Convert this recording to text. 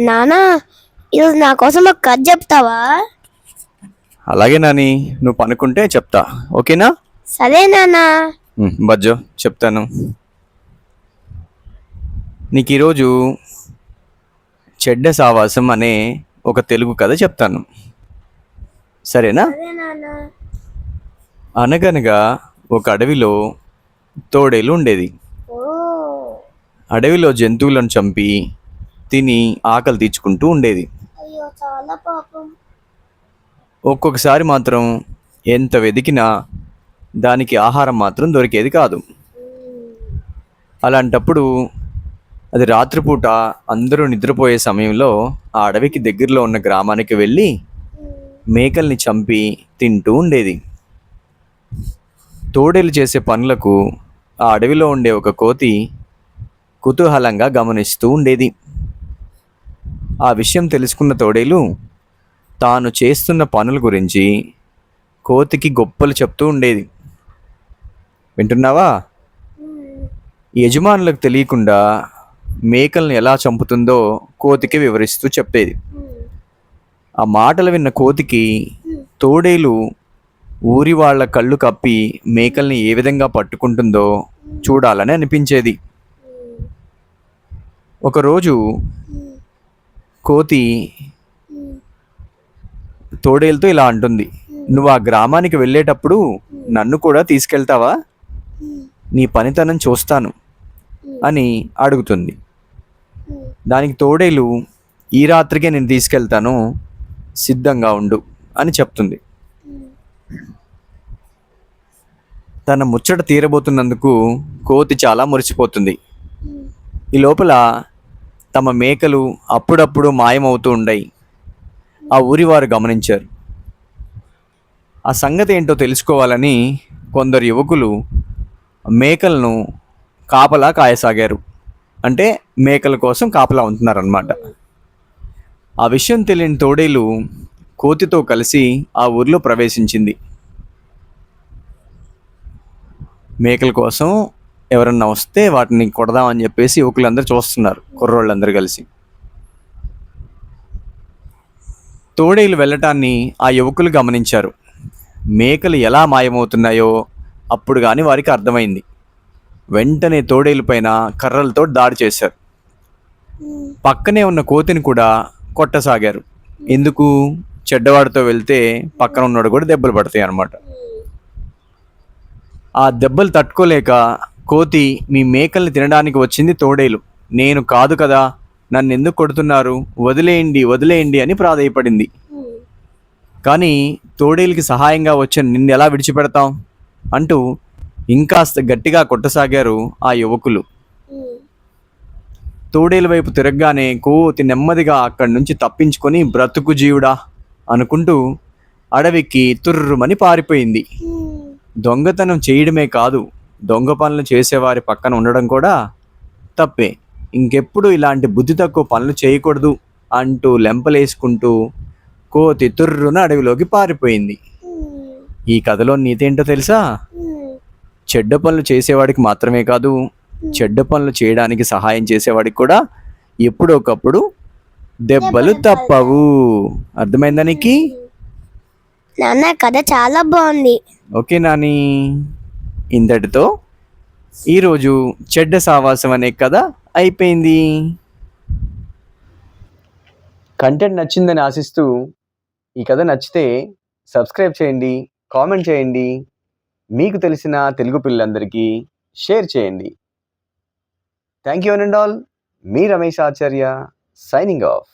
నానా, ఈరోజు నా కోసం ఒక కథ చెప్తావా? అలాగే నాని, నువ్వు పనుకుంటే చెప్తా, ఓకేనా? సరే నానా. బజ్జో చెప్తాను. నీకు ఈరోజు చెడ్డ సావాసం అనే ఒక తెలుగు కథ చెప్తాను, సరేనా? సరే నానా. అనగనగా ఒక అడవిలో తోడేలు ఉండేది. ఓ, అడవిలో జంతువులను చంపి తిని ఆకలి తీర్చుకుంటూ ఉండేది. అయ్యో చాలా పాపం. ఒక్కొక్కసారి మాత్రం ఎంత వెతికినా దానికి ఆహారం మాత్రం దొరికేది కాదు. అలాంటప్పుడు అది రాత్రిపూట అందరూ నిద్రపోయే సమయంలో ఆ అడవికి దగ్గరలో ఉన్న గ్రామానికి వెళ్ళి మేకల్ని చంపి తింటూ ఉండేది. తోడేలు చేసే పనులకు ఆ అడవిలో ఉండే ఒక కోతి కుతూహలంగా గమనిస్తూ ఉండేది. ఆ విషయం తెలుసుకున్న తోడేలు తాను చేస్తున్న పనుల గురించి కోతికి గొప్పలు చెప్తూ ఉండేది. వింటున్నావా? యజమానులకు తెలియకుండా మేకల్ని ఎలా చంపుతుందో కోతికి వివరిస్తూ చెప్పేది. ఆ మాటలు విన్న కోతికి తోడేలు ఊరి వాళ్ళ కళ్ళు కప్పి మేకల్ని ఏ విధంగా పట్టుకుంటుందో చూడాలని అనిపించేది. ఒకరోజు కోతి తోడేలుతో ఇలా అంటుంది, నువ్వు ఆ గ్రామానికి వెళ్ళేటప్పుడు నన్ను కూడా తీసుకెళ్తావా? నీ పనితనం చూస్తాను అని అడుగుతుంది. దానికి తోడేలు, ఈ రాత్రికే నేను తీసుకెళ్తాను, సిద్ధంగా ఉండు అని చెప్తుంది. తన ముచ్చట తీరబోతున్నందుకు కోతి చాలా మురిసిపోతుంది. ఈ లోపల తమ మేకలు అప్పుడప్పుడు మాయమవుతూ ఉండాయి. ఆ ఊరి వారు గమనించారు. ఆ సంగతి ఏంటో తెలుసుకోవాలని కొందరు యువకులు మేకలను కాపలా కాయసాగారు. అంటే మేకల కోసం కాపలా ఉంటున్నారన్నమాట. ఆ విషయం తెలియని తోడేలు కోతితో కలిసి ఆ ఊర్లో ప్రవేశించింది. మేకల కోసం ఎవరన్నా వస్తే వాటిని కొడదామని చెప్పేసి యువకులందరూ చూస్తున్నారు, కుర్రోళ్ళందరూ కలిసి. తోడేలు వెళ్ళటాన్ని ఆ యువకులు గమనించారు. మేకలు ఎలా మాయమవుతున్నాయో అప్పుడు కానీ వారికి అర్థమైంది. వెంటనే తోడేలు పైన కర్రలతో దాడి చేశారు. పక్కనే ఉన్న కోతిని కూడా కొట్టసాగారు. ఎందుకు? చెడ్డవాడితో వెళ్తే పక్కన ఉన్నవాడు కూడా దెబ్బలు పడతాయి అన్నమాట. ఆ దెబ్బలు తట్టుకోలేక కోతి, మీ మేకల్ని తినడానికి వచ్చింది తోడేలు, నేను కాదు కదా, నన్ను ఎందుకు కొడుతున్నారు, వదిలేయండి వదిలేయండి అని ప్రాధేయపడింది. కానీ తోడేలుకి సహాయంగా వచ్చిన నిన్ను ఎలా విడిచిపెడతాం అంటూ ఇంకాస్త గట్టిగా కొట్టసాగారు ఆ యువకులు. తోడేలు వైపు తిరగగానే కోతి నెమ్మదిగా అక్కడి నుంచి తప్పించుకొని బ్రతుకు జీవుడా అనుకుంటూ అడవికి తుర్రుమని పారిపోయింది. దొంగతనం చేయడమే కాదు, దొంగ పనులు చేసేవారి పక్కన ఉండడం కూడా తప్పే. ఇంకెప్పుడు ఇలాంటి బుద్ధి తక్కువ పనులు చేయకూడదు అంటూ లెంపలేసుకుంటూ కోతి తుర్రున అడవిలోకి పారిపోయింది. ఈ కథలో నీతేంటో తెలుసా? చెడ్డ పనులు చేసేవాడికి మాత్రమే కాదు, చెడ్డ పనులు చేయడానికి సహాయం చేసేవాడికి కూడా ఎప్పుడొకప్పుడు దెబ్బలు తప్పవు. అర్థమైందా నీకు? నాన్న, కథ చాలా బాగుంది. ఓకే నాని, ఇంతటితో ఈరోజు చెడ్డ సావాసం అనే కథ అయిపోయింది. కంటెంట్ నచ్చిందని ఆశిస్తూ ఈ కథ నచ్చితే సబ్స్క్రైబ్ చేయండి, కామెంట్ చేయండి, మీకు తెలిసిన తెలుగు పిల్లలందరికీ షేర్ చేయండి. Thank you and all. Me Ramesh Acharya signing off.